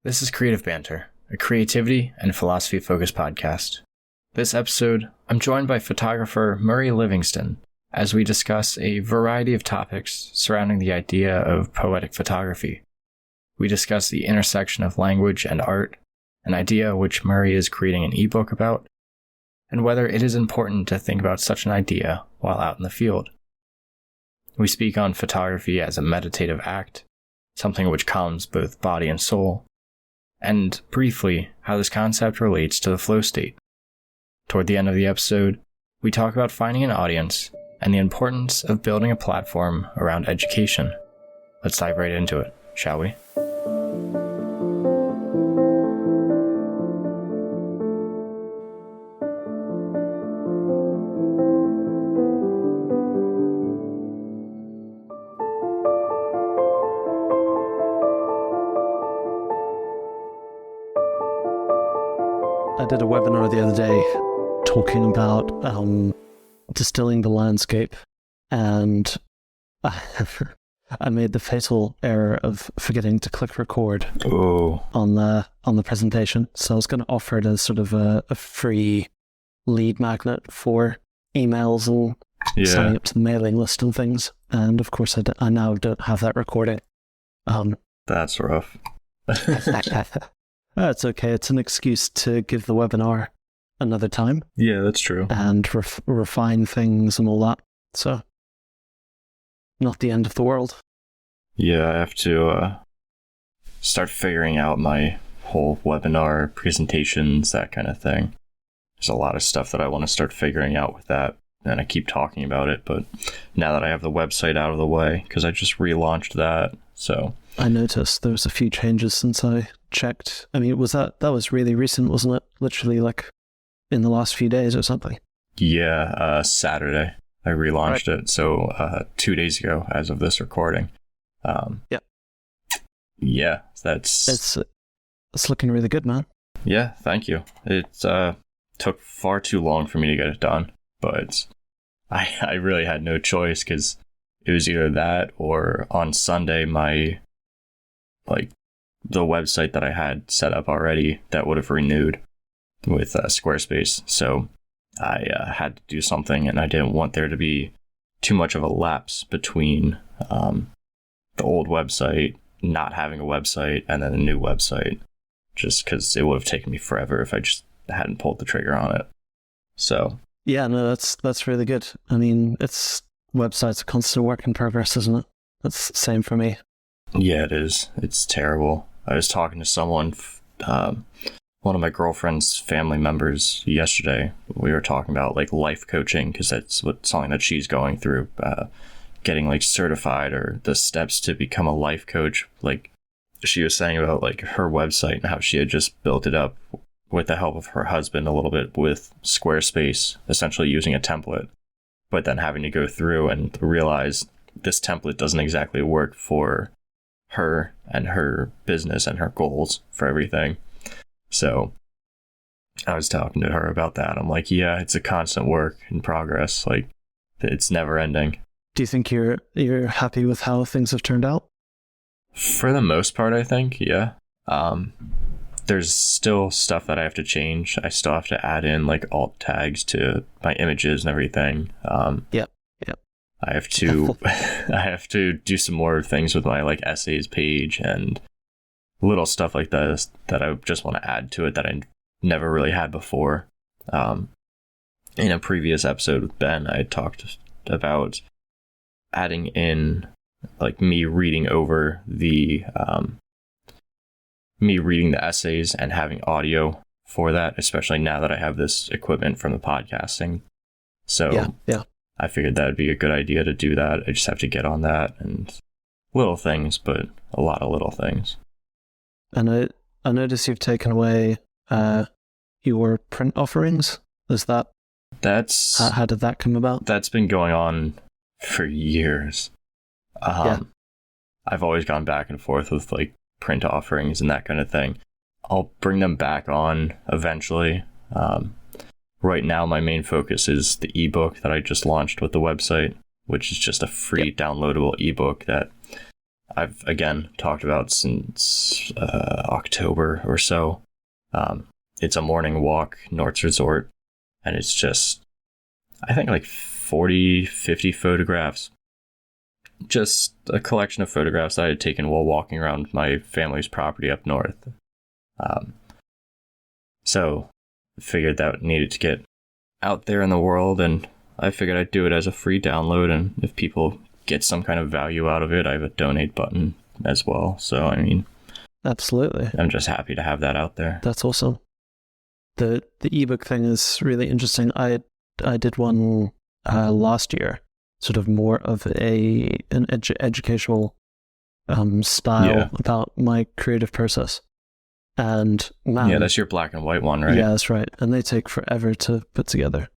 This is Creative Banter, a creativity and philosophy-focused podcast. This episode, I'm joined by photographer Murray Livingston as we discuss a variety of topics surrounding the idea of poetic photography. We discuss the intersection of language and art, an idea which Murray is creating an ebook about, and whether it is important to think about such an idea while out in the field. We speak on photography as a meditative act, something which calms both body and soul, and briefly, how this concept relates to the flow state. Toward the end of the episode, we talk about finding an audience and the importance of building a platform around education. Let's dive right into it, shall we? I did a webinar the other day talking about distilling the landscape, and I made the fatal error of forgetting to click record on the presentation. So I was going to offer it as sort of a free lead magnet for emails and signing up to the mailing list and things. And of course, I now don't have that recording. That's rough. It's okay. It's an excuse to give the webinar another time. Yeah, that's true. And refine things and all that. So, not the end of the world. Yeah, I have to start figuring out my whole webinar presentations, that kind of thing. There's a lot of stuff that I want to start figuring out with that, and I keep talking about it, but now that I have the website out of the way, because I just relaunched that, so... I noticed there was a few changes since I checked. I mean, that was really recent, wasn't it? Literally like in the last few days or something. Yeah, Saturday I relaunched it. So 2 days ago, as of this recording. Yeah, it's looking really good, man. Yeah, thank you. It took far too long for me to get it done, but I really had no choice because it was either that or on Sunday the website that I had set up already that would have renewed with Squarespace. So I had to do something, and I didn't want there to be too much of a lapse between the old website, not having a website, and then the new website, just because it would have taken me forever if I just hadn't pulled the trigger on it. So yeah, no, that's really good. I mean, website's a constant work in progress, isn't it? That's the same for me. Yeah, it is. It's terrible. I was talking to someone, one of my girlfriend's family members yesterday. We were talking about like life coaching, because that's something that she's going through, getting like certified or the steps to become a life coach. Like she was saying about like her website and how she had just built it up with the help of her husband a little bit with Squarespace, essentially using a template, but then having to go through and realize this template doesn't exactly work for her and her business and her goals for everything. So I was talking to her about that. I'm like, yeah, it's a constant work in progress. Like, it's never ending. Do you think you're happy with how things have turned out? For the most part, I think, yeah. There's still stuff that I have to change. I still have to add in like alt tags to my images and everything. Yep. I have to do some more things with my like essays page and little stuff like this that I just want to add to it that I never really had before. In a previous episode with Ben, I talked about adding in like me reading the essays and having audio for that, especially now that I have this equipment from the podcasting. So yeah. I figured that would be a good idea to do that. I just have to get on that, and little things, but a lot of little things. And I notice you've taken away your print offerings. How did that come about? That's been going on for years. I've always gone back and forth with like print offerings and that kind of thing. I'll bring them back on eventually. Right now, my main focus is the ebook that I just launched with the website, which is just a free downloadable ebook that I've again talked about since October or so. It's a morning walk, North Resort, and it's just, I think, like 40, 50 photographs. Just a collection of photographs that I had taken while walking around my family's property up north. So I figured that needed to get out there in the world, and I figured I'd do it as a free download, and if people get some kind of value out of it, I have a donate button as well. So, I mean, absolutely. I'm just happy to have that out there. That's awesome. The ebook thing is really interesting. I did one last year, sort of more of an educational style about my creative process. And man, yeah, that's your black and white one, right? Yeah, that's right. And they take forever to put together.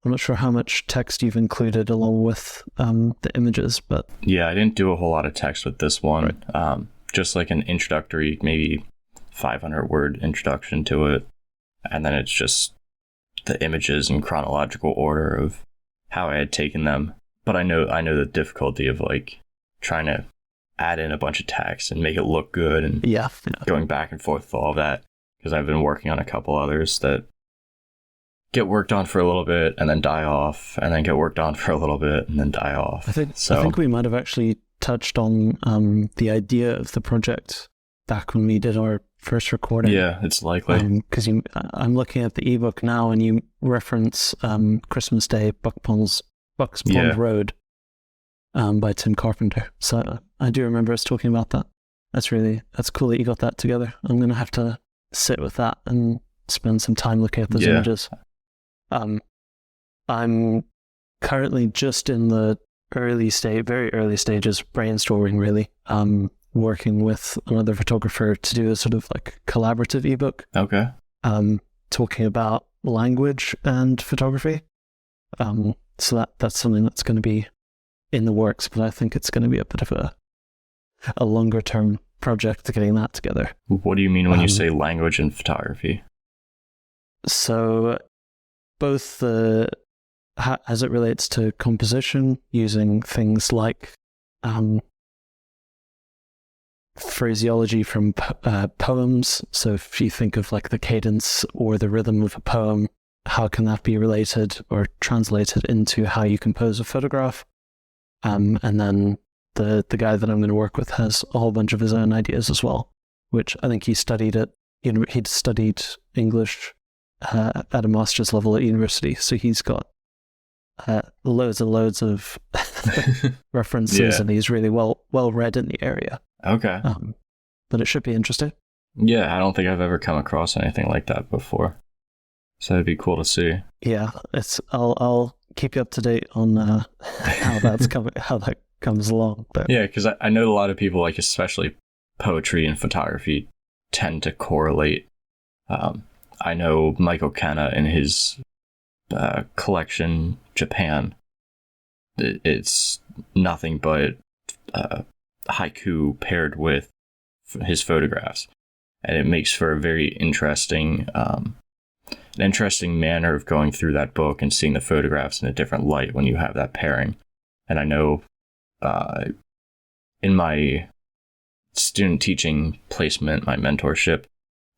I'm not sure how much text you've included along with the images, but yeah, I didn't do a whole lot of text with this one. Right. Just like an introductory, maybe 500-word introduction to it, and then it's just the images in chronological order of how I had taken them. But I know the difficulty of like trying to add in a bunch of text and make it look good, and going back and forth with all of that, because I've been working on a couple others that get worked on for a little bit and then die off, and then get worked on for a little bit and then die off. I think we might have actually touched on the idea of the project back when we did our first recording. Yeah, it's likely. Because I'm looking at the ebook now, and you reference Christmas Day, Bucks Pond Road by Tim Carpenter. So I do remember us talking about that. That's cool that you got that together. I'm going to have to sit with that and spend some time looking at those images. I'm currently just in the very early stages, brainstorming really, working with another photographer to do a sort of like collaborative ebook. Okay. Talking about language and photography. So that's something that's going to be in the works, but I think it's going to be a bit of a longer term project to getting that together. What do you mean when you say language and photography? So both as it relates to composition, using things like phraseology from poems. So if you think of like the cadence or the rhythm of a poem, how can that be related or translated into how you compose a photograph? And then the guy that I'm going to work with has a whole bunch of his own ideas as well, which I think he studied he'd studied English at a master's level at university. So he's got loads and loads of references, and he's really well read in the area. Okay. But it should be interesting. Yeah, I don't think I've ever come across anything like that before. So it'd be cool to see. Yeah, I'll keep you up to date on how that comes along. But yeah, because I know a lot of people, like especially poetry and photography, tend to correlate. I know Michael Kenna in his collection Japan, it's nothing but haiku paired with his photographs, and it makes for a very interesting manner of going through that book and seeing the photographs in a different light when you have that pairing. And I know in my student teaching placement, my mentorship,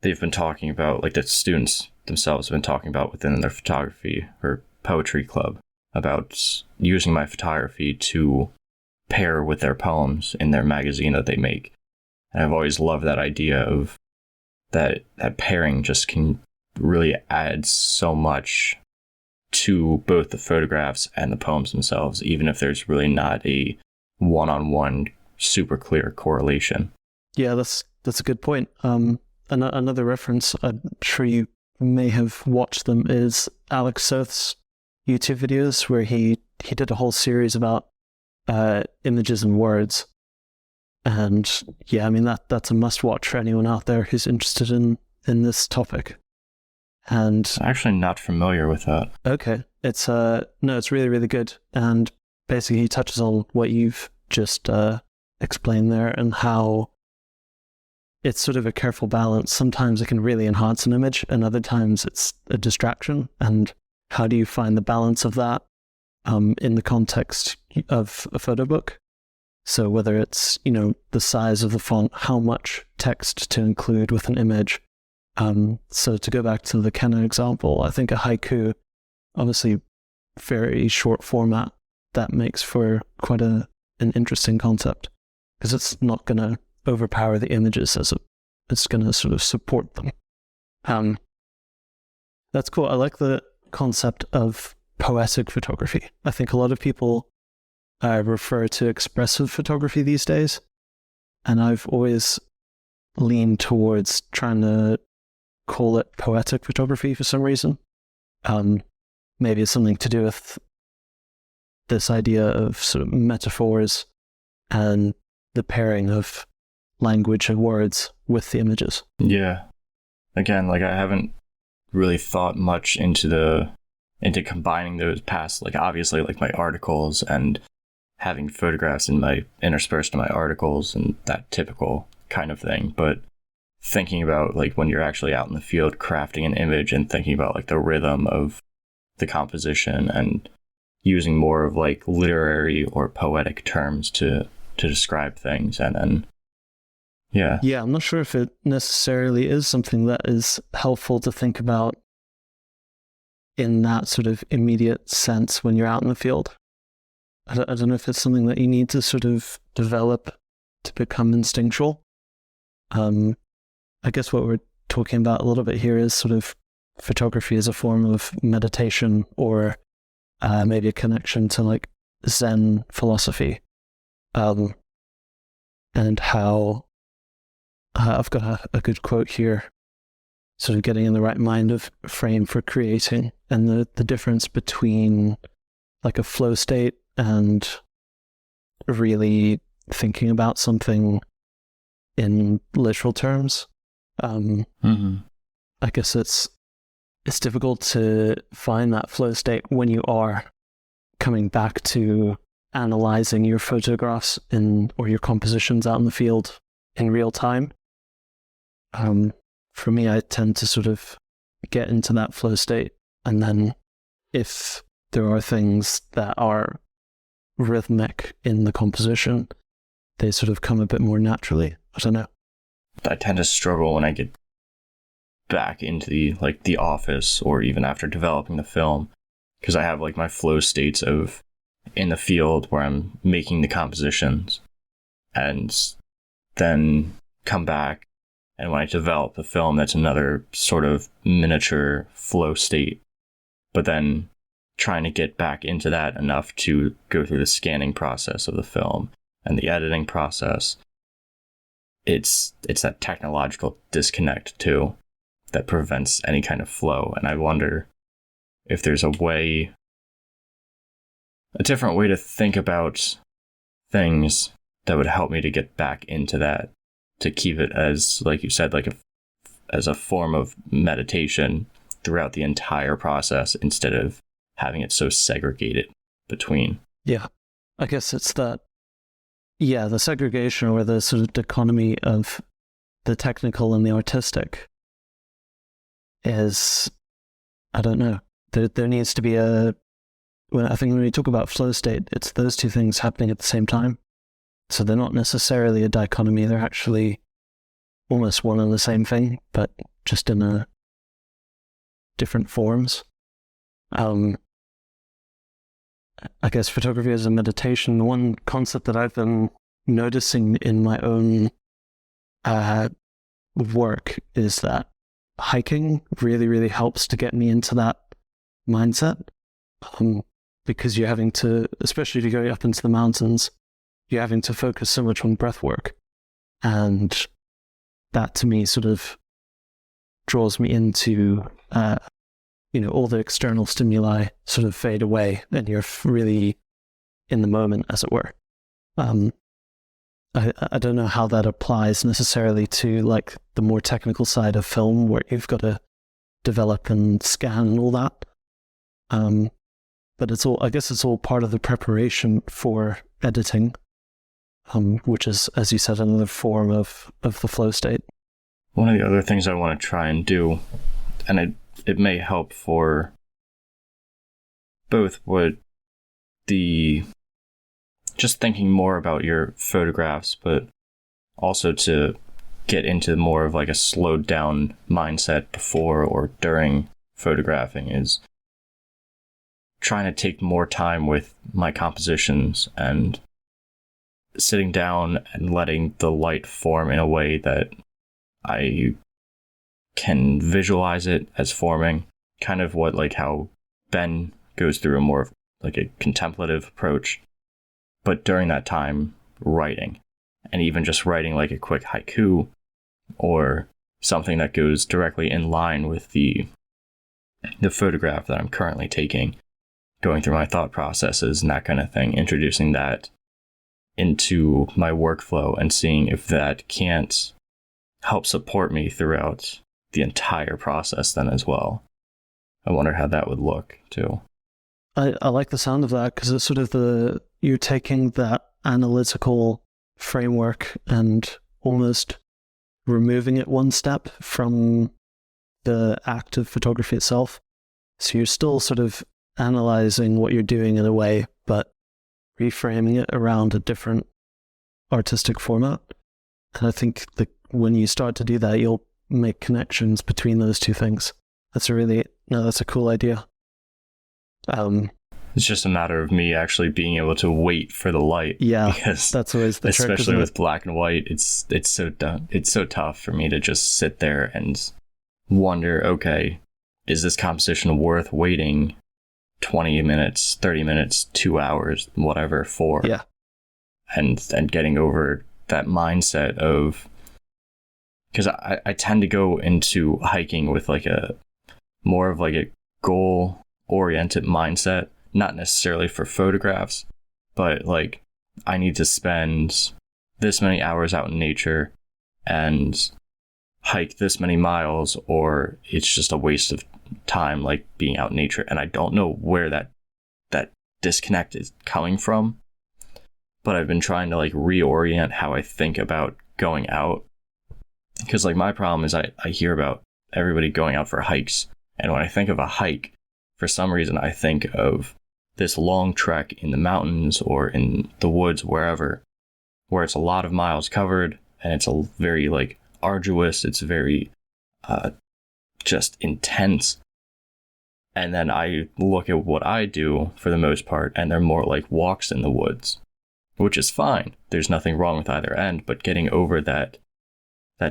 they've been talking about, like the students themselves have been talking about within their photography or poetry club, about using my photography to pair with their poems in their magazine that they make. And I've always loved that idea of that pairing just can really add so much to both the photographs and the poems themselves, even if there's really not a one-on-one super clear correlation. Yeah, that's a good point. Another reference, I'm sure you may have watched them, is Alex Soth's YouTube videos, where he did a whole series about images and words. And yeah, I mean that's a must watch for anyone out there who's interested in this topic. And I'm actually not familiar with that. Okay. It's really, really good. And basically he touches on what you've just explained there, and how it's sort of a careful balance. Sometimes it can really enhance an image, and other times it's a distraction. And how do you find the balance of that in the context of a photo book? So whether it's, the size of the font, how much text to include with an image. So to go back to the Canon example, I think a haiku, obviously very short format, that makes for quite an interesting concept, because it's not going to overpower the images it's going to sort of support them. That's cool. I like the concept of poetic photography. I think a lot of people refer to expressive photography these days, and I've always leaned towards trying to call it poetic photography for some reason. Maybe it's something to do with this idea of sort of metaphors and the pairing of language and words with the images. Yeah. Again, I haven't really thought much into combining those past, obviously my articles and having photographs interspersed in my articles and that typical kind of thing. But thinking about when you're actually out in the field crafting an image and thinking about the rhythm of the composition and using more of literary or poetic terms to describe things, and then yeah, I'm not sure if it necessarily is something that is helpful to think about in that sort of immediate sense when you're out in the field. I don't know if it's something that you need to sort of develop to become instinctual. I guess what we're talking about a little bit here is sort of photography as a form of meditation, or maybe a connection to Zen philosophy, and how I've got a good quote here, sort of getting in the right mind of frame for creating, and the difference between a flow state and really thinking about something in literal terms. I guess it's difficult to find that flow state when you are coming back to analyzing your photographs or your compositions out in the field in real time. For me, I tend to sort of get into that flow state, and then if there are things that are rhythmic in the composition, they sort of come a bit more naturally. I don't know. I tend to struggle when I get back into the office, or even after developing the film, because I have my flow states of in the field where I'm making the compositions, and then come back, and when I develop the film, that's another sort of miniature flow state. But then trying to get back into that enough to go through the scanning process of the film and the editing process, it's that technological disconnect too that prevents any kind of flow. And I wonder if there's a different way to think about things that would help me to get back into that, to keep it as, like you said, as a form of meditation throughout the entire process, instead of having it so segregated between. Yeah, I guess it's that, the segregation, or the sort of dichotomy of the technical and the artistic is, I don't know, there needs to be I think when we talk about flow state, it's those two things happening at the same time. So they're not necessarily a dichotomy, they're actually almost one and the same thing, but just in different forms. I guess photography as a meditation, one concept that I've been noticing in my own work is that hiking really, really helps to get me into that mindset. Because you're having to, especially to go up into the mountains, you're having to focus so much on breath work. And that to me sort of draws me into, all the external stimuli sort of fade away, and you're really in the moment, as it were. I don't know how that applies necessarily to the more technical side of film, where you've got to develop and scan and all that. But I guess it's all part of the preparation for editing, which is, as you said, another form of the flow state. One of the other things I want to try and do, and it may help for both what the just thinking more about your photographs, but also to get into more of like a slowed down mindset before or during photographing is trying to take more time with my compositions and sitting down and letting the light form in a way that I can visualize it as forming, kind of what like how Ben goes through a more of like a contemplative approach, but during that time writing, and even just writing like a quick haiku or something that goes directly in line with the photograph that I'm currently taking, going through my thought processes and that kind of thing, introducing that into my workflow and seeing if that can't help support me throughout the entire process then as well. I wonder how that would look too. I like the sound of that, because it's sort of you're taking that analytical framework and almost removing it one step from the act of photography itself. So you're still sort of analyzing what you're doing in a way, but reframing it around a different artistic format. And I think that when you start to do that, you'll make connections between those two things. That's a cool idea. It's just a matter of me actually being able to wait for the light. Yeah, because that's always the trick, especially with black and white, it's so tough for me to just sit there and wonder, okay, is this composition worth waiting 20 minutes, 30 minutes, 2 hours, whatever for? Yeah. And getting over that mindset of, because I tend to go into hiking with like a more of like a goal oriented mindset, not necessarily for photographs, but like I need to spend this many hours out in nature and hike this many miles, or it's just a waste of time like being out in nature. And I don't know where that disconnect is coming from, but I've been trying to like reorient how I think about going out, because like my problem is I hear about everybody going out for hikes, and when I think of a hike, for some reason I think of this long trek in the mountains or in the woods, wherever, where it's a lot of miles covered and it's a very like arduous, it's very just intense. And then I look at what I do for the most part, and they're more like walks in the woods, which is fine. There's nothing wrong with either end, but getting over that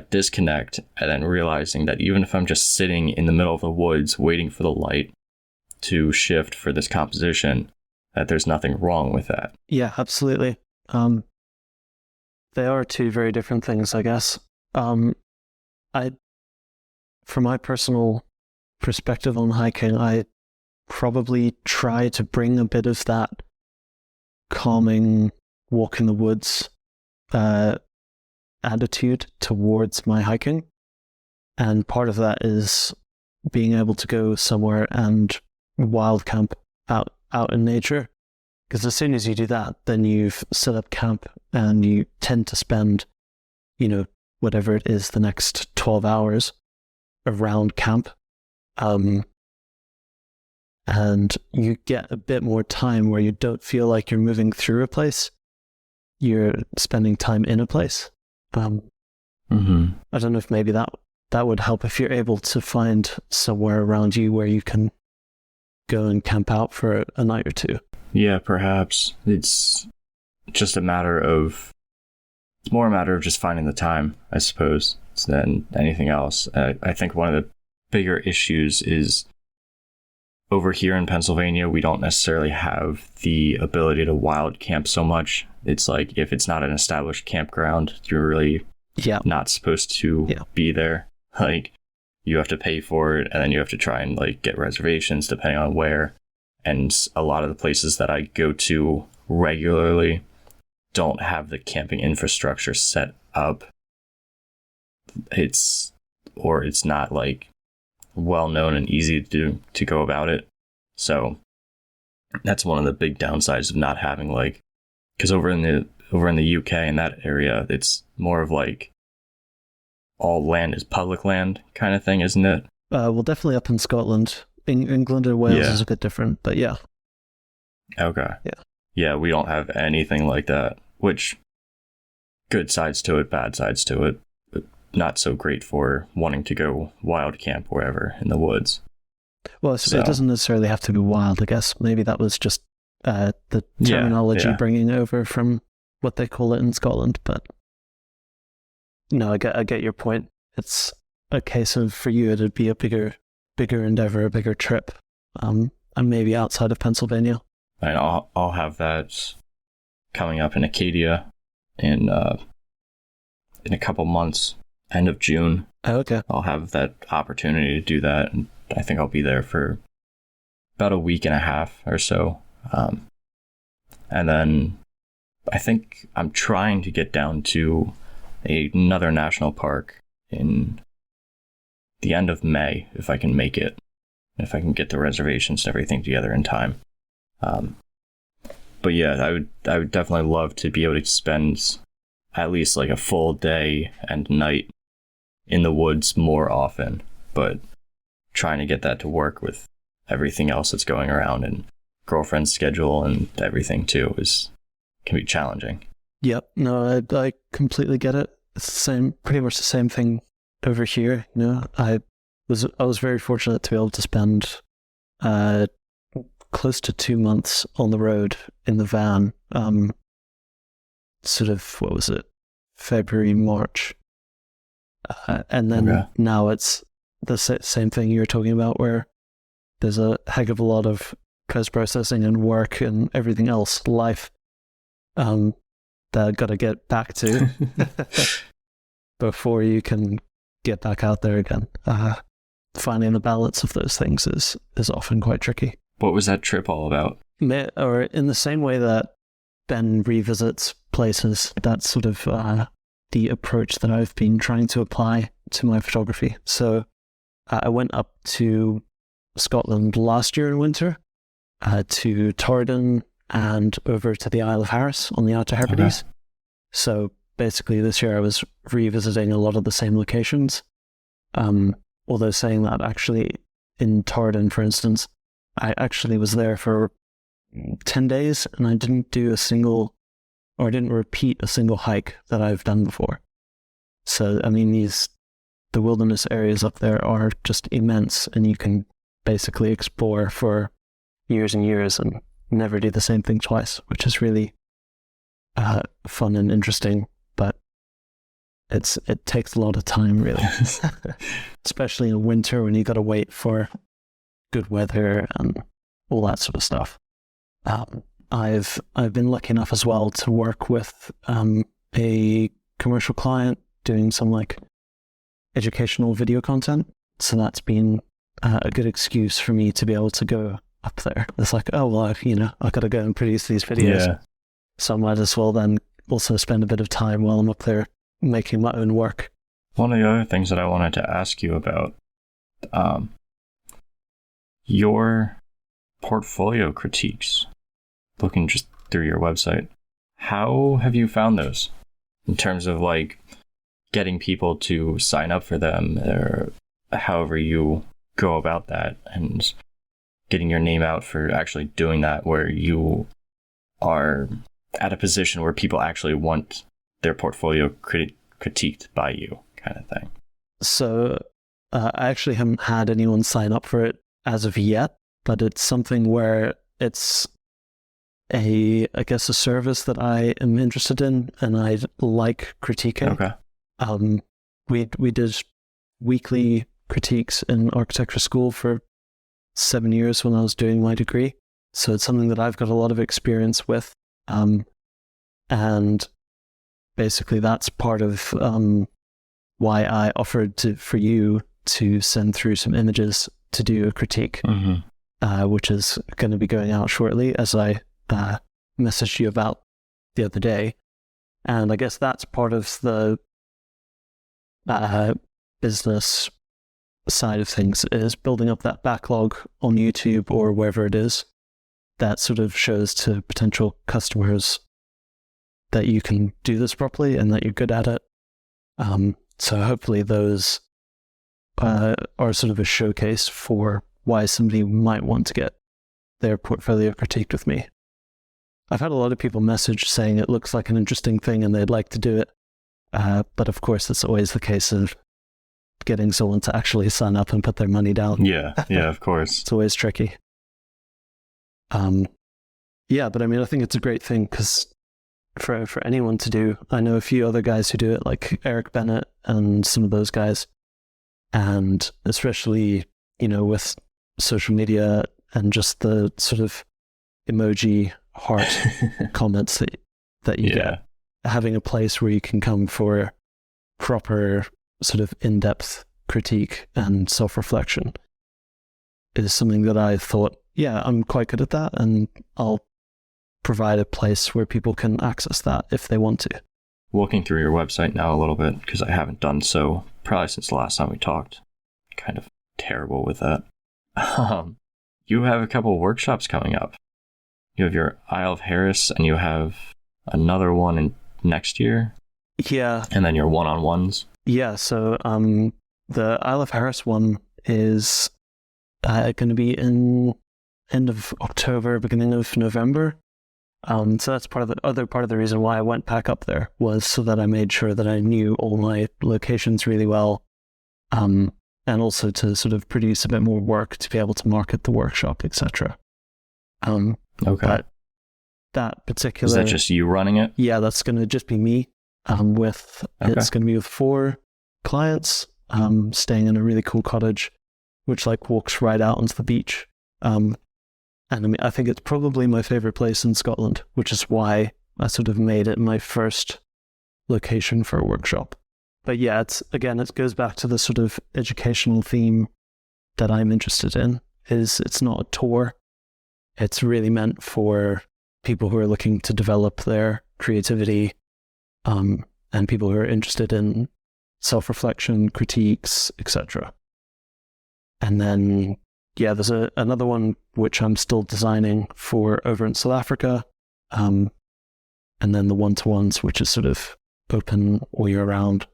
disconnect and then realizing that even if I'm just sitting in the middle of the woods waiting for the light to shift for this composition, that there's nothing wrong with that. Yeah, absolutely. They are two very different things, I guess. From my personal perspective on hiking, I probably try to bring a bit of that calming walk in the woods attitude towards my hiking. And part of that is being able to go somewhere and wild camp out in nature. Because as soon as you do that, then you've set up camp and you tend to spend, whatever it is, the next 12 hours around camp. And you get a bit more time where you don't feel like you're moving through a place. You're spending time in a place. I don't know if maybe that would help if you're able to find somewhere around you where you can go and camp out for a night or two. Yeah, perhaps. It's more a matter of just finding the time, I suppose, than anything else. I think one of the bigger issues is over here in Pennsylvania, we don't necessarily have the ability to wild camp so much. It's like if it's not an established campground, you're really not supposed to be there. Like you have to pay for it, and then you have to try and like get reservations depending on where. And a lot of the places that I go to regularly don't have the camping infrastructure set up. It's not like well known and easy to go about it. So that's one of the big downsides of not having like, because over in the UK in that area, it's more of like all land is public land kind of thing, isn't it? Well, definitely up in Scotland. England and Wales is a bit different, but yeah. Okay. Yeah. yeah, we don't have anything like that, which good sides to it, bad sides to it, but not so great for wanting to go wild camp wherever in the woods. Well, it doesn't necessarily have to be wild, I guess. Maybe that was just the terminology bringing over from what they call it in Scotland. But no, I get your point. It's a case of, for you, it'd be a bigger endeavor, a bigger trip, and maybe outside of Pennsylvania. And I'll have that coming up in Acadia in a couple months, end of June. Oh, okay. I'll have that opportunity to do that, and I think I'll be there for about a week and a half or so. And then I think I'm trying to get down to another national park in the end of May, if I can make it, if I can get the reservations and everything together in time. But yeah, I would definitely love to be able to spend at least like a full day and night in the woods more often, but trying to get that to work with everything else that's going around, and girlfriend's schedule and everything too can be challenging. Yep. No, I completely get it. It's pretty much the same thing over here. You know, I was very fortunate to be able to spend close to 2 months on the road in the van. Sort of, what was it, February, March, and then now it's the same thing you were talking about, where there's a heck of a lot of post-processing and work and everything else, life, that I've got to get back to before you can get back out there again. Finding the balance of those things is often quite tricky. What was that trip all about? Or in the same way that Ben revisits places, that's sort of the approach that I've been trying to apply to my photography. So I went up to Scotland last year in winter, to Torridon and over to the Isle of Harris on the Outer Hebrides. Okay. So basically this year I was revisiting a lot of the same locations. Although saying that, actually in Torridon, for instance, I actually was there for 10 days and I didn't repeat a single hike that I've done before. So, I mean, the wilderness areas up there are just immense, and you can basically explore for years and years and never do the same thing twice, which is really fun and interesting, but it takes a lot of time, really. Especially in winter when you got to wait for good weather and all that sort of stuff. I've been lucky enough as well to work with a commercial client doing some like educational video content. So that's been a good excuse for me to be able to go up there. It's like, oh, well, I've got to go and produce these videos. Yeah. So I might as well then also spend a bit of time while I'm up there making my own work. One of the other things that I wanted to ask you about, your portfolio critiques, looking just through your website, how have you found those in terms of like getting people to sign up for them, or however you go about that, and getting your name out for actually doing that, where you are at a position where people actually want their portfolio critiqued by you, kind of thing? So I actually haven't had anyone sign up for it as of yet, but it's something where it's a service that I am interested in and I like critiquing. Okay. We did weekly critiques in architecture school for 7 years when I was doing my degree. So it's something that I've got a lot of experience with. And basically that's part of why I offered for you to send through some images to do a critique, which is going to be going out shortly, as I messaged you about the other day. And I guess that's part of the business side of things, is building up that backlog on YouTube or wherever it is that sort of shows to potential customers that you can do this properly and that you're good at it. So hopefully those are sort of a showcase for why somebody might want to get their portfolio critiqued with me. I've had a lot of people message saying it looks like an interesting thing and they'd like to do it. But of course, it's always the case of getting someone to actually sign up and put their money down. Yeah, of course. It's always tricky. Yeah, but I mean, I think it's a great thing because for anyone to do, I know a few other guys who do it, like Eric Bennett and some of those guys. And especially, with social media and just the sort of emoji heart comments that you get, having a place where you can come for proper sort of in-depth critique and self-reflection is something that I thought, yeah, I'm quite good at that, and I'll provide a place where people can access that if they want to. Walking through your website now a little bit, because I haven't done so probably since the last time we talked. Kind of terrible with that. You have a couple workshops coming up. You have your Isle of Harris, and you have another one in next year. Yeah. And then your one-on-ones. Yeah, so the Isle of Harris one is going to be in end of October, beginning of November. So that's part of the reason why I went back up there, was so that I made sure that I knew all my locations really well, and also to sort of produce a bit more work to be able to market the workshop, etc. Okay. But that particular... Is that just you running it? Yeah, that's going to just be me. It's going to be with 4 clients, staying in a really cool cottage, which walks right out onto the beach. And I mean, I think it's probably my favorite place in Scotland, which is why I sort of made it my first location for a workshop. But yeah, it goes back to the sort of educational theme that I'm interested in. It's not a tour. It's really meant for people who are looking to develop their creativity, and people who are interested in self-reflection, critiques, etc. And then, yeah, there's another one which I'm still designing for over in South Africa, and then the one-to-ones, which is sort of open all year round.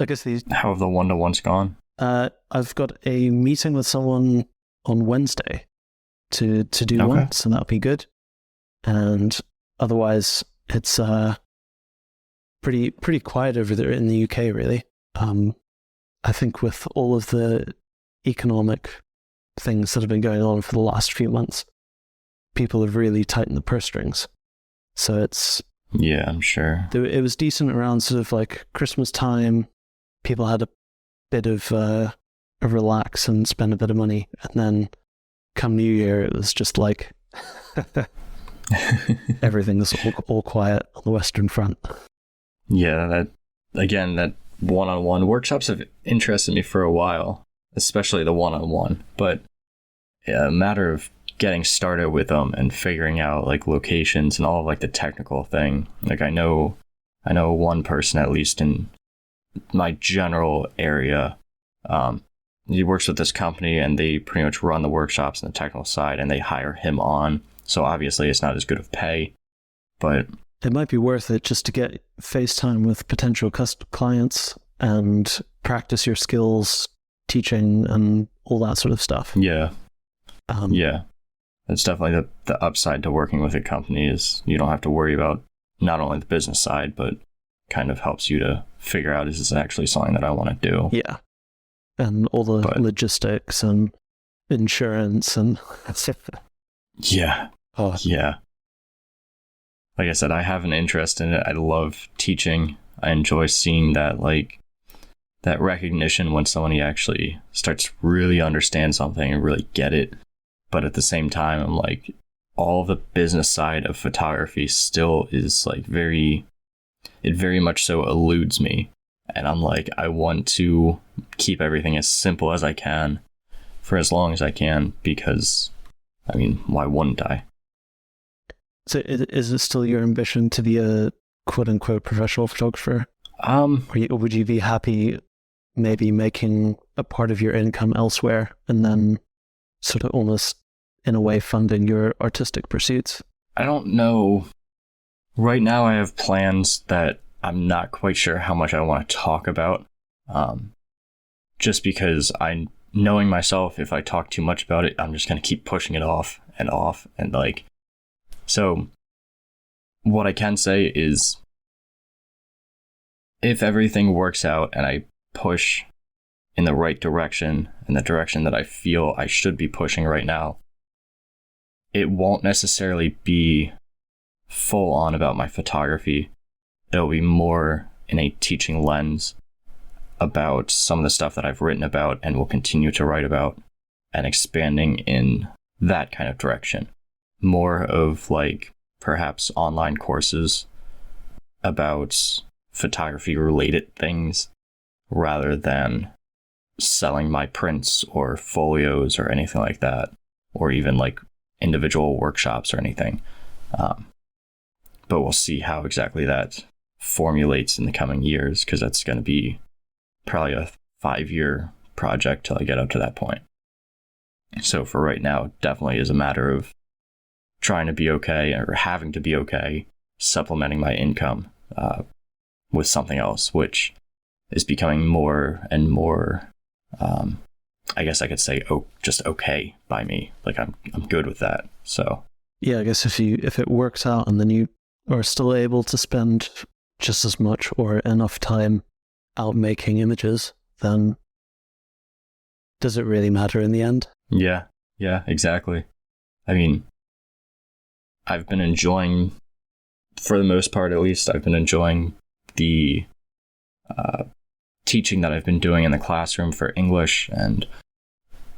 I guess these... How have the one-to-ones gone? I've got a meeting with someone on Wednesday to do one, so that'll be good. And otherwise, it's pretty quiet over there in the UK, really. I think with all of the economic things that have been going on for the last few months, people have really tightened the purse strings. So it's... Yeah, I'm sure. It was decent around sort of Christmas time. People had a bit of a relax and spend a bit of money. And then come New Year, it was just everything's all quiet on the Western Front. Yeah, that one-on-one workshops have interested me for a while, especially the one-on-one. But a matter of getting started with them and figuring out locations and all of the technical thing. I know one person, at least in my general area, he works with this company and they pretty much run the workshops on the technical side, and they hire him on. So obviously it's not as good of pay, but it might be worth it just to get FaceTime with potential clients and practice your skills, teaching and all that sort of stuff. Yeah. Yeah. That's definitely the upside to working with a company, is you don't have to worry about not only the business side, but kind of helps you to figure out, is this actually something that I want to do? Yeah. And all the logistics and insurance and... Yeah. Oh. Yeah. Like I said, I have an interest in it. I love teaching. I enjoy seeing that that recognition when somebody actually starts to really understand something and really get it. But at the same time, I'm all the business side of photography still is it very much so eludes me. And I'm I want to keep everything as simple as I can for as long as I can, because, I mean, why wouldn't I? So is it still your ambition to be a quote-unquote professional photographer? Or would you be happy maybe making a part of your income elsewhere and then sort of almost, in a way, funding your artistic pursuits? I don't know. Right now I have plans that I'm not quite sure how much I want to talk about. Just because knowing myself, if I talk too much about it, I'm just going to keep pushing it off. And So what I can say is, if everything works out and I push in the right direction, in the direction that I feel I should be pushing right now, it won't necessarily be full on about my photography. It'll be more in a teaching lens about some of the stuff that I've written about and will continue to write about, and expanding in that kind of direction. More of like perhaps online courses about photography related things rather than selling my prints or folios or anything like that, or even like individual workshops or anything. But we'll see how exactly that formulates in the coming years, because that's going to be probably a 5-year project till I get up to that point. So for right now, it definitely is a matter of trying to be okay, or having to be okay, supplementing my income with something else, which is becoming more and more, I guess I could say, just okay by me. Like I'm good with that. So yeah, I guess if it works out and then you are still able to spend just as much or enough time out making images, then does it really matter in the end? Yeah, exactly. I mean, I've been enjoying, for the most part at least, I've been enjoying the teaching that I've been doing in the classroom for English, and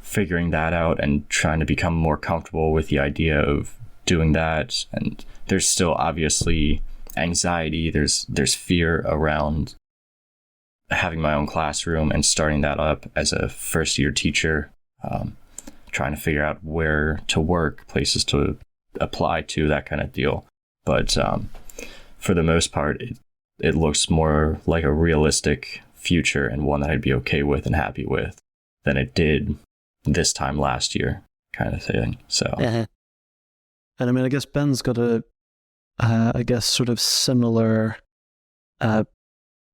figuring that out and trying to become more comfortable with the idea of doing that. And there's still obviously anxiety, there's fear around having my own classroom and starting that up as a first year teacher, trying to figure out where to work, places to apply to, that kind of deal. But for the most part, it looks more like a realistic future, and one that I'd be okay with and happy with, than it did this time last year, kind of thing. So, and I mean, I guess Ben's got a, sort of similar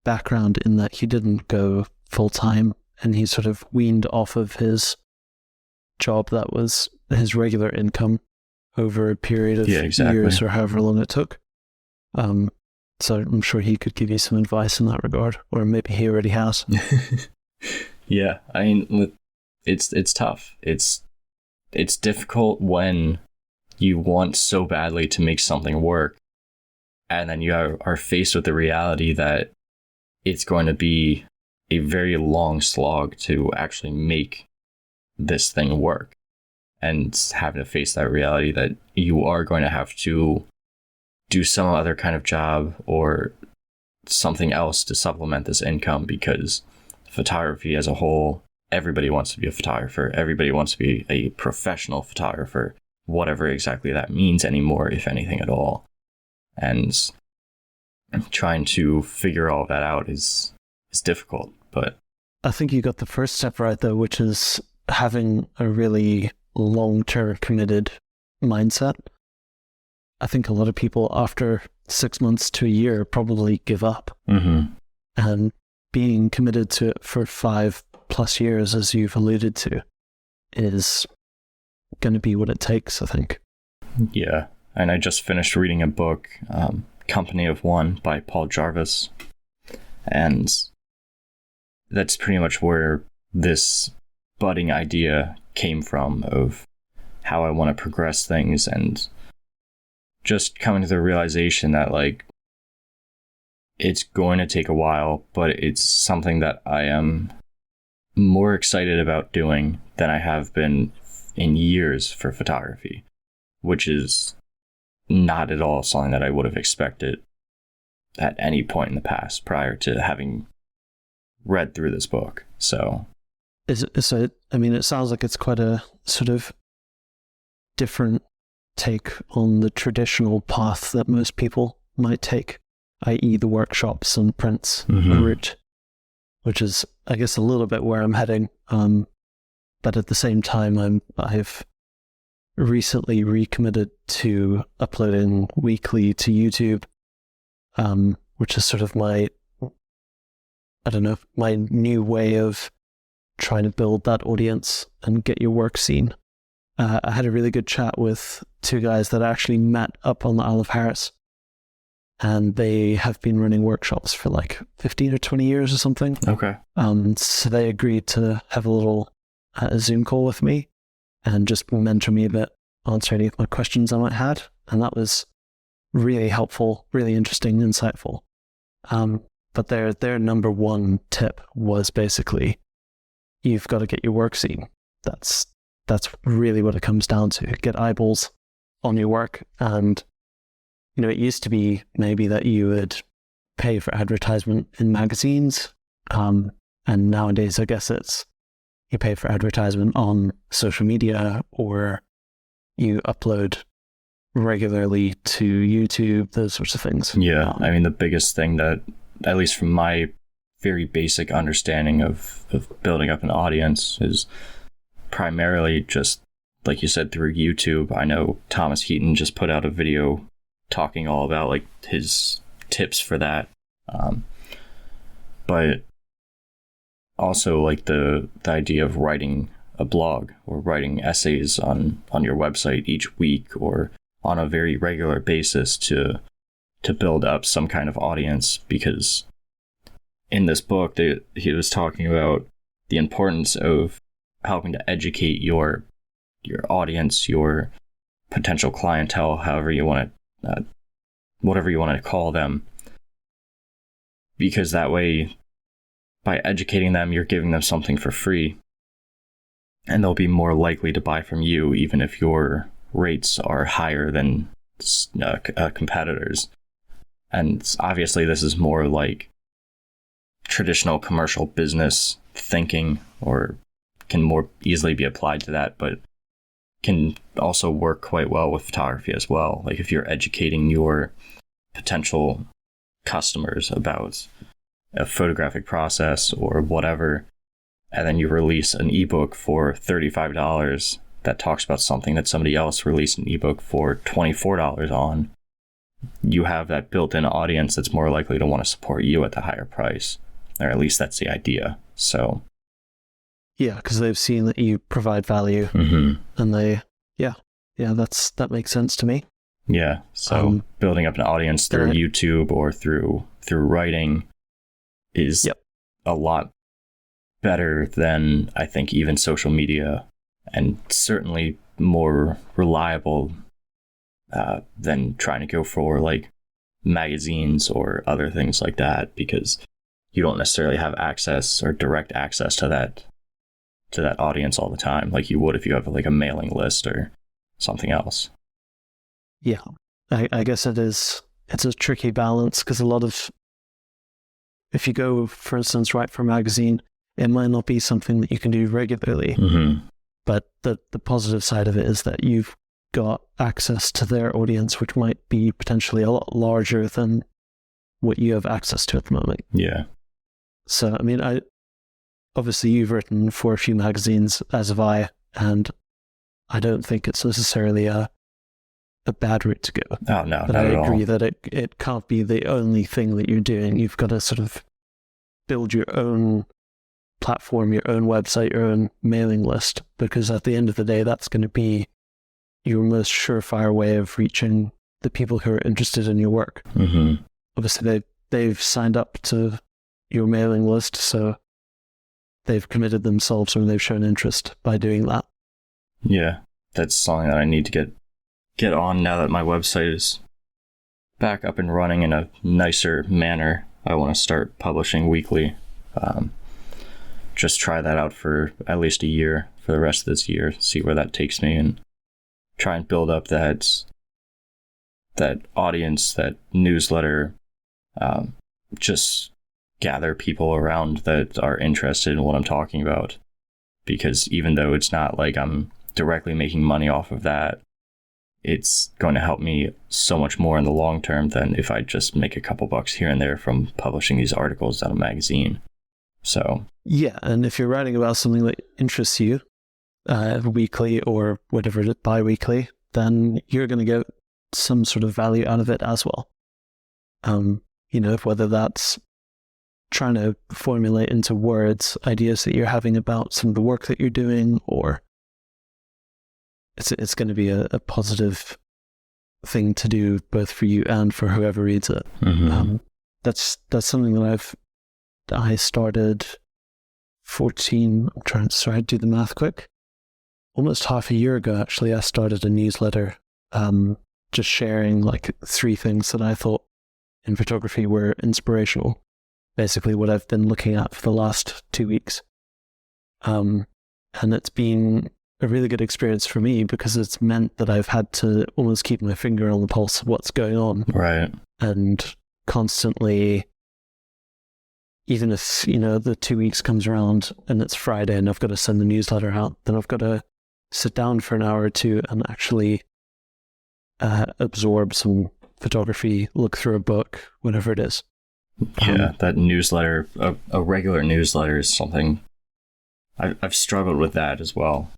background in that he didn't go full time, and he sort of weaned off of his job that was his regular income over a period of years or however long it took. So I'm sure he could give you some advice in that regard, or maybe he already has. Yeah, I mean, it's tough. It's difficult when you want so badly to make something work, and then you are faced with the reality that it's going to be a very long slog to actually make this thing work, and having to face that reality that you are going to have to do some other kind of job or something else to supplement this income, because photography as a whole, everybody wants to be a photographer. Everybody wants to be a professional photographer, whatever exactly that means anymore, if anything at all. And trying to figure all that out is difficult, but I think you got the first step right, though, which is having a really long-term committed mindset. I think a lot of people after 6 months to a year probably give up. Mm-hmm. And being committed to it for 5+ years, as you've alluded to, is going to be what it takes, I think. Yeah. And I just finished reading a book, Company of One by Paul Jarvis. And that's pretty much where this budding idea came from, of how I want to progress things, and just coming to the realization that, like, it's going to take a while, but it's something that I am more excited about doing than I have been in years for photography, which is not at all something that I would have expected at any point in the past prior to having read through this book. So I mean, it sounds like it's quite a sort of different take on the traditional path that most people might take, i.e. the workshops and prints route, which is, I guess, a little bit where I'm heading. But at the same time, I've recently recommitted to uploading weekly to YouTube, which is sort of my new way of trying to build that audience and get your work seen. I had a really good chat with two guys that actually met up on the Isle of Harris. And they have been running workshops for like 15 or 20 years or something. Okay. So they agreed to have a little Zoom call with me and just mentor me a bit, answer any of my questions I might had. And that was really helpful, really interesting, insightful. But their number one tip was basically, you've got to get your work seen. That's really what it comes down to. Get eyeballs on your work. And it used to be maybe that you would pay for advertisement in magazines, and nowadays I guess it's you pay for advertisement on social media, or you upload regularly to YouTube, those sorts of things. Yeah, I mean, the biggest thing that, at least from my very basic understanding of building up an audience, is primarily just, like you said, through YouTube. I know Thomas Heaton just put out a video talking all about like his tips for that, but also like the idea of writing a blog or writing essays on your website each week or on a very regular basis to build up some kind of audience. Because in this book he was talking about the importance of helping to educate your audience, your potential clientele, however you want to whatever you want to call them, because that way, by educating them, you're giving them something for free, and they'll be more likely to buy from you, even if your rates are higher than competitors. And obviously, this is more like traditional commercial business thinking, or can more easily be applied to that, but can also work quite well with photography as well. Like if you're educating your potential customers about a photographic process or whatever, and then you release an ebook for $35 that talks about something that somebody else released an ebook for $24 on, you have that built-in audience that's more likely to want to support you at the higher price, or at least that's the idea. So yeah, because they've seen that you provide value, and that makes sense to me. Yeah, so building up an audience through YouTube or through writing is a lot better than, I think, even social media, and certainly more reliable than trying to go for like magazines or other things like that, because you don't necessarily have access or direct access to that audience all the time, like you would if you have like a mailing list or something else. Yeah, I guess it's a tricky balance, because if you go, for instance, write for a magazine, it might not be something that you can do regularly, but the positive side of it is that you've got access to their audience, which might be potentially a lot larger than what you have access to at the moment. Yeah. So, I mean, obviously you've written for a few magazines, as have I, and I don't think it's necessarily a bad route to go. Oh, no, but not I at agree all. that it can't be the only thing that you're doing. You've got to sort of build your own platform, your own website, your own mailing list, because at the end of the day, that's going to be your most surefire way of reaching the people who are interested in your work. Obviously, they've signed up to your mailing list, so they've committed themselves, or they've shown interest by doing that. Yeah, that's something that I need to get on now that my website is back up and running in a nicer manner. I want to start publishing weekly. Just try that out for at least a year, for the rest of this year, see where that takes me, and try and build up that audience, that newsletter, just gather people around that are interested in what I'm talking about. Because even though it's not like I'm directly making money off of that, it's going to help me so much more in the long term than if I just make a couple bucks here and there from publishing these articles on a magazine. So yeah, and if you're writing about something that interests you, weekly or whatever it is, bi-weekly, then you're going to get some sort of value out of it as well. Whether that's trying to formulate into words ideas that you're having about some of the work that you're doing, or it's going to be a positive thing to do both for you and for whoever reads it. Mm-hmm. That's something that I started 14. I'm trying to do the math quick. Almost half a year ago, actually, I started a newsletter, just sharing like 3 things that I thought in photography were inspirational. Basically, what I've been looking at for the last 2 weeks, and it's been a really good experience for me because it's meant that I've had to almost keep my finger on the pulse of what's going on. Right. And constantly, even if, the 2 weeks comes around and it's Friday and I've got to send the newsletter out, then I've got to sit down for an hour or two and actually absorb some photography, look through a book, whatever it is. Yeah, that newsletter, a regular newsletter is something I've struggled with that as well.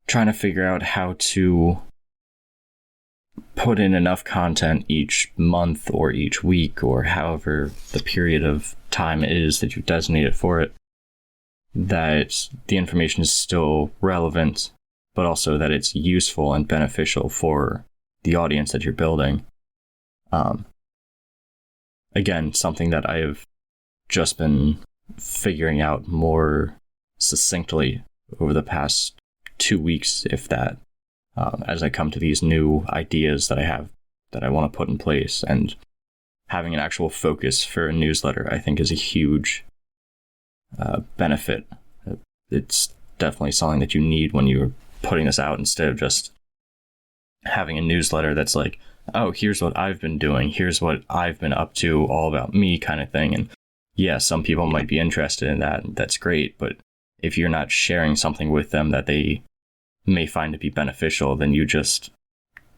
Trying to figure out how to put in enough content each month or each week or however the period of time is that you've designated for it, that the information is still relevant, but also that it's useful and beneficial for the audience that you're building. Again, something that I have just been figuring out more succinctly over the past 2 weeks, if that, as I come to these new ideas that I have that I want to put in place. And having an actual focus for a newsletter, I think, is a huge benefit. It's definitely something that you need when you're putting this out, instead of just having a newsletter that's like, oh, here's what I've been doing, here's what I've been up to, all about me kind of thing. And yeah, some people might be interested in that, and that's great, but if you're not sharing something with them that they may find to be beneficial, then you just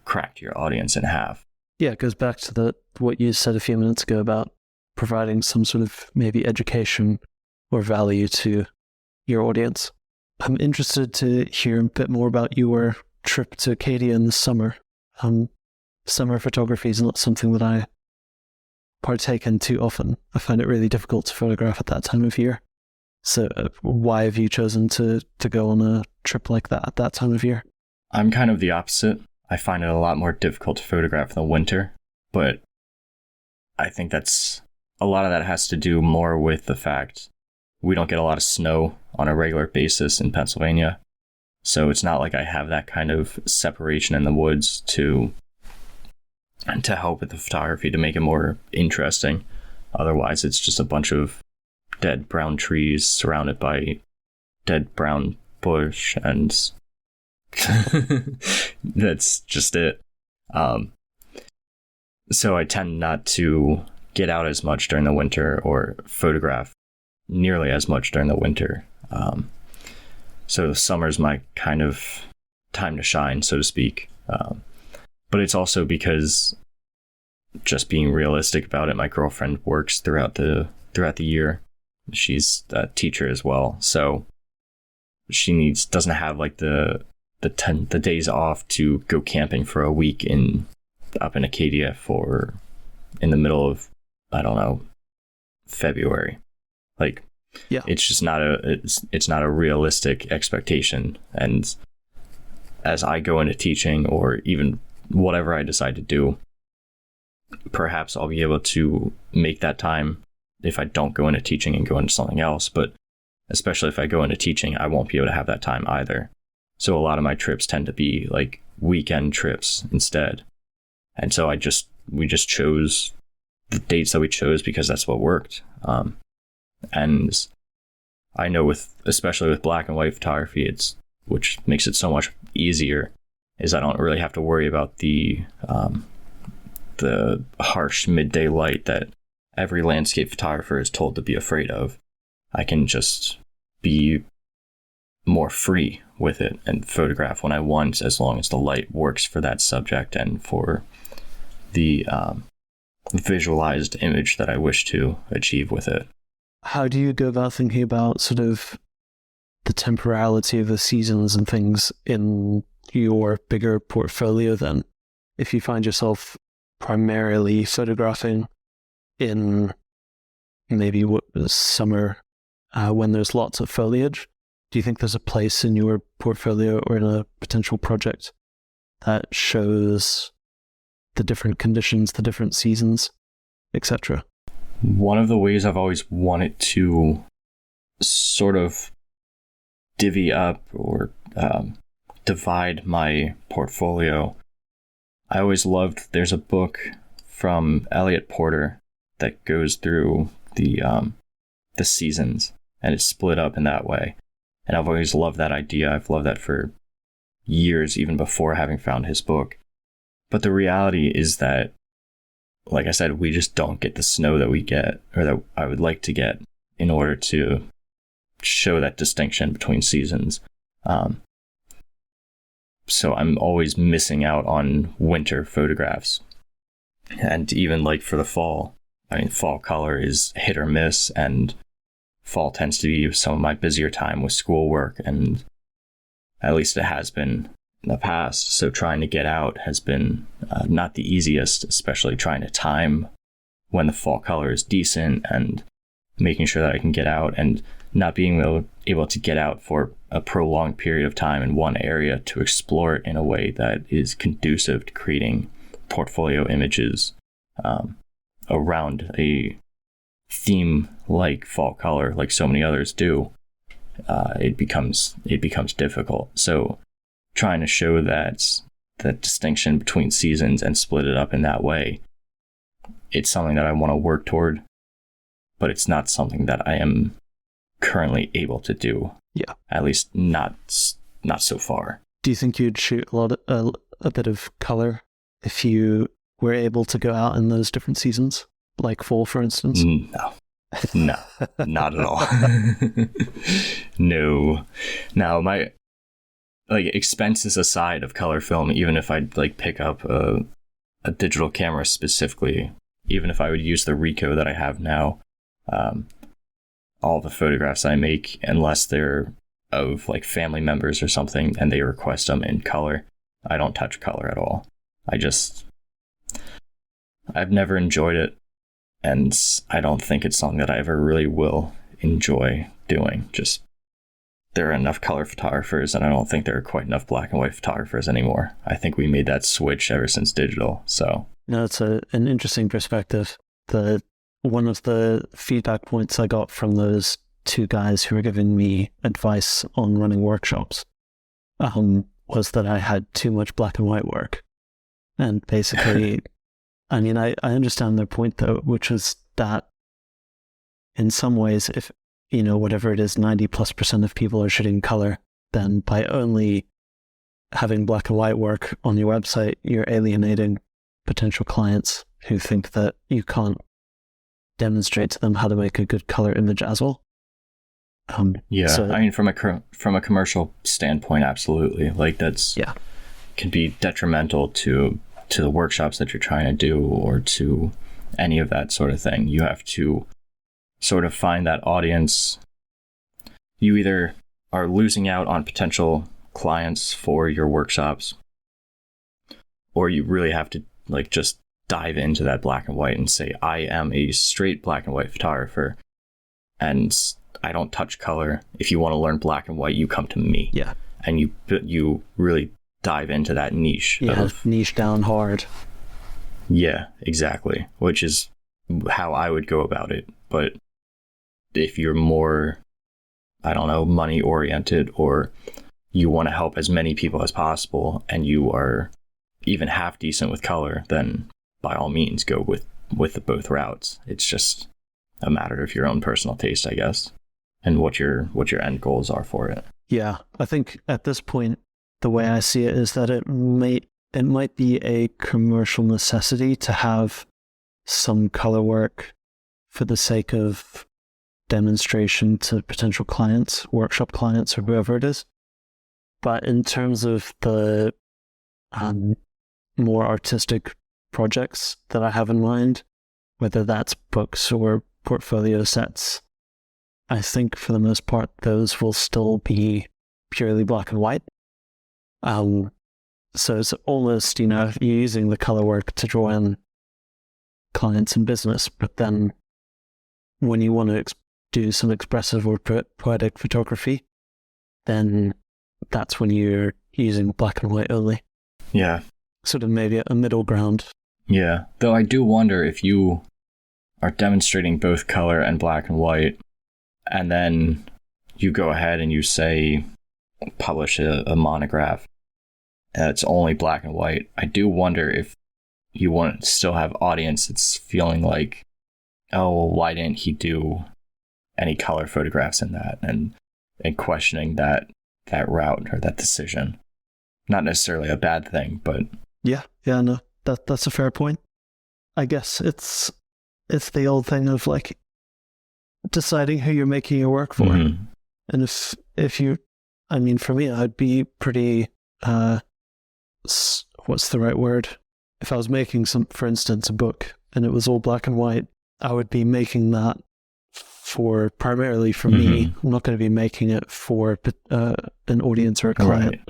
cracked your audience in half. Yeah, it goes back to what you said a few minutes ago about providing some sort of maybe education or value to your audience. I'm interested to hear a bit more about your trip to Acadia in the summer. Summer photography is not something that I partake in too often. I find it really difficult to photograph at that time of year. So why have you chosen to go on a trip like that at that time of year? I'm kind of the opposite. I find it a lot more difficult to photograph in the winter, but I think a lot of that has to do more with the fact we don't get a lot of snow on a regular basis in Pennsylvania. So it's not like I have that kind of separation in the woods to help with the photography, to make it more interesting. Otherwise, it's just a bunch of dead brown trees surrounded by dead brown bush, and that's just it. So I tend not to get out as much during the winter or photograph nearly as much during the winter. So summer's my kind of time to shine, so to speak. But it's also because, just being realistic about it, my girlfriend works throughout the year. She's a teacher as well, so she doesn't have like the days off to go camping for a week up in Acadia in the middle of, I don't know, February. Like, yeah, it's just not it's not a realistic expectation. And as I go into teaching, or even whatever I decide to do, perhaps I'll be able to make that time if I don't go into teaching and go into something else. But especially if I go into teaching, I won't be able to have that time either. So a lot of my trips tend to be like weekend trips instead. And so we just chose the dates that we chose because that's what worked. And I know especially with black and white photography, which makes it so much easier, is I don't really have to worry about the harsh midday light that every landscape photographer is told to be afraid of. I can just be more free with it and photograph when I want, as long as the light works for that subject and for the visualized image that I wish to achieve with it. How do you go about thinking about sort of the temporality of the seasons and things in your bigger portfolio then? If you find yourself primarily photographing in maybe summer when there's lots of foliage, do you think there's a place in your portfolio or in a potential project that shows the different conditions, the different seasons, etc.? One of the ways I've always wanted to sort of divvy up or divide my portfolio, I always loved, there's a book from Elliot Porter that goes through the seasons, and it's split up in that way. And I've always loved that idea. I've loved that for years, even before having found his book. But the reality is that, like I said, we just don't get the snow that we get, or that I would like to get, in order to show that distinction between seasons. So I'm always missing out on winter photographs. And even like for the fall, I mean, fall color is hit or miss, and fall tends to be some of my busier time with schoolwork, and at least it has been in the past. So trying to get out has been not the easiest, especially trying to time when the fall color is decent and making sure that I can get out, and not being able to get out for a prolonged period of time in one area to explore it in a way that is conducive to creating portfolio images around a theme like fall color, like so many others do. It becomes difficult. So trying to show that distinction between seasons and split it up in that way, it's something that I want to work toward, but it's not something that I am currently able to do. Yeah. At least not so far. Do you think you'd shoot a bit of color if you were able to go out in those different seasons, like fall, for instance? No, not at all. No. Now, my expenses aside of color film, even if I'd pick up a digital camera specifically, even if I would use the Ricoh that I have now, all the photographs I make, unless they're of family members or something and they request them in color, I don't touch color at all. I've never enjoyed it, and I don't think it's something that I ever really will enjoy doing. Just, there are enough color photographers, and I don't think there are quite enough black and white photographers anymore. I think we made that switch ever since digital. So no, it's an interesting perspective. One of the feedback points I got from those two guys who were giving me advice on running workshops was that I had too much black and white work. And basically, I mean, I understand their point, though, which is that in some ways, if, whatever it is, 90+% of people are shooting color, then by only having black and white work on your website, you're alienating potential clients who think that you can't demonstrate to them how to make a good color image as well. I mean, from a commercial standpoint, absolutely. That's can be detrimental to the workshops that you're trying to do, or to any of that sort of thing. You have to sort of find that audience. You either are losing out on potential clients for your workshops, or you really have to just dive into that black and white and say, I am a straight black and white photographer, and I don't touch color. If you want to learn black and white, you come to me. Yeah. And you really dive into that niche. Yeah, niche down hard. Yeah, exactly. Which is how I would go about it. But if you're more, I don't know, money oriented, or you want to help as many people as possible, and you are even half decent with color, then by all means go with both routes. It's just a matter of your own personal taste, I guess, and what your end goals are for it. Yeah, I think at this point, the way I see it is that it might be a commercial necessity to have some color work for the sake of demonstration to potential clients, workshop clients, or whoever it is. But in terms of the more artistic projects that I have in mind, whether that's books or portfolio sets, I think for the most part, those will still be purely black and white. So it's almost, you're using the color work to draw in clients and business, but then when you want to do some expressive or poetic photography, then that's when you're using black and white only. Yeah. Sort of maybe a middle ground. Yeah. Though I do wonder if you are demonstrating both color and black and white, and then you go ahead and you say, publish a monograph that's only black and white. I do wonder if you want to still have audience that's feeling like, oh, well, why didn't he do any color photographs in that? And questioning that route or that decision. Not necessarily a bad thing, but Yeah, no, that's a fair point. I guess it's the old thing of like deciding who you're making your work for. Mm-hmm. And if you, I mean, for me, I'd be pretty, what's the right word? If I was making for instance, a book and it was all black and white, I would be making that primarily for me. I'm not going to be making it for an audience or a client. Right.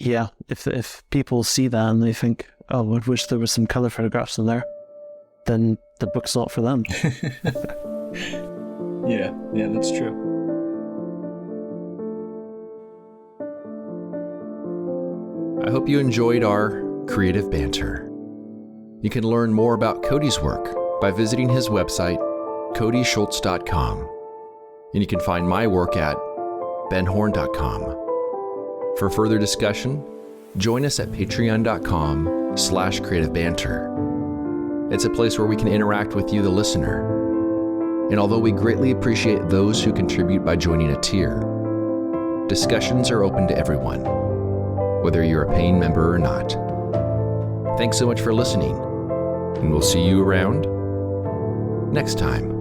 Yeah, if people see that and they think, oh, I wish there was some color photographs in there, then the book's not for them. Yeah, that's true. I hope you enjoyed our creative banter. You can learn more about Cody's work by visiting his website, codyschultz.com. And you can find my work at benhorn.com. For further discussion, join us at patreon.com/creativebanter. It's a place where we can interact with you, the listener. And although we greatly appreciate those who contribute by joining a tier, discussions are open to everyone, whether you're a paying member or not. Thanks so much for listening, and we'll see you around next time.